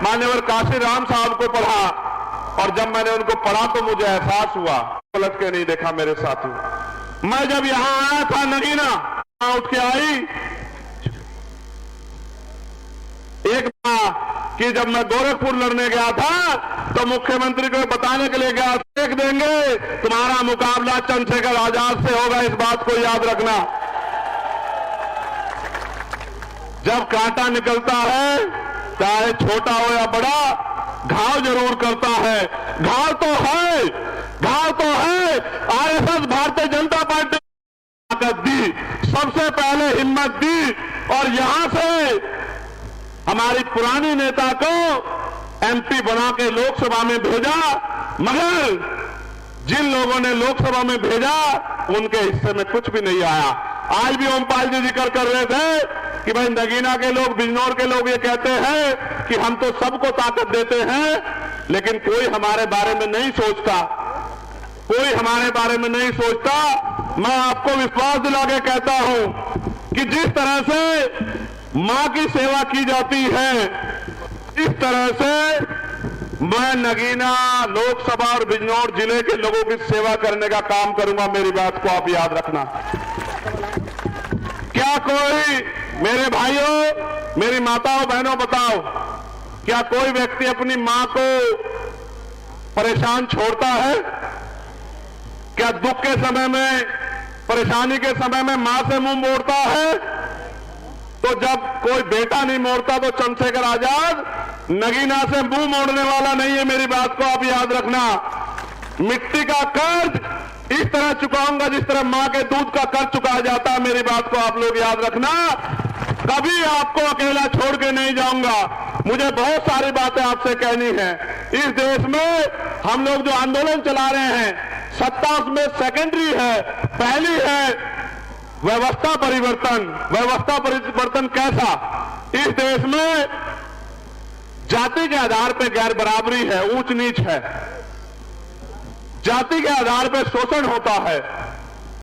मान्यवर काशीराम साहब को पढ़ा, और जब मैंने उनको पढ़ा तो मुझे एहसास हुआ, पलट के नहीं देखा मेरे साथी। मैं जब यहां आया था नगीना, उठ के आई एक कि जब मैं गोरखपुर लड़ने गया था तो मुख्यमंत्री को बताने के लिए गया, देख देंगे तुम्हारा मुकाबला चंद्रशेखर आजाद से होगा, इस बात को याद रखना। जब कांटा निकलता है, चाहे छोटा हो या बड़ा, घाव जरूर करता है। घाव तो है, घाव तो है। आरएसएस भारतीय जनता पार्टी ताकत दी, सबसे पहले हिम्मत दी, और यहां से हमारी पुरानी नेता को एमपी बना के लोकसभा में भेजा, मगर जिन लोगों ने लोकसभा में भेजा उनके हिस्से में कुछ भी नहीं आया। आज भी ओमपाल जी जिक्र कर रहे थे कि भाई नगीना के लोग, बिजनौर के लोग ये कहते हैं कि हम तो सबको ताकत देते हैं, लेकिन कोई हमारे बारे में नहीं सोचता, कोई हमारे बारे में नहीं सोचता। मैं आपको विश्वास दिला के कहता हूं कि जिस तरह से मां की सेवा की जाती है, इस तरह से मैं नगीना, लोकसभा और बिजनौर जिले के लोगों की सेवा करने का काम करूंगा। मेरी बात को आप याद रखना। क्या कोई, मेरे भाइयों, मेरी माताओं बहनों, बताओ, क्या कोई व्यक्ति अपनी मां को परेशान छोड़ता है? क्या दुख के समय में, परेशानी के समय में मां से मुंह मोड़ता है? तो जब कोई बेटा नहीं मोड़ता तो चंद्रशेखर आजाद नगीना से मुंह मोड़ने वाला नहीं है। मेरी बात को आप याद रखना। मिट्टी का कर्ज इस तरह चुकाऊंगा जिस तरह मां के दूध का कर्ज चुकाया जाता है। मेरी बात को आप लोग याद रखना। कभी आपको अकेला छोड़ के नहीं जाऊंगा। मुझे बहुत सारी बातें आपसे कहनी है। इस देश में हम लोग जो आंदोलन चला रहे हैं, सत्ता उसमें सेकेंडरी है, पहली है व्यवस्था परिवर्तन। व्यवस्था परिवर्तन कैसा? इस देश में जाति के आधार पर गैर बराबरी है, ऊंच नीच है, जाति के आधार पर शोषण होता है।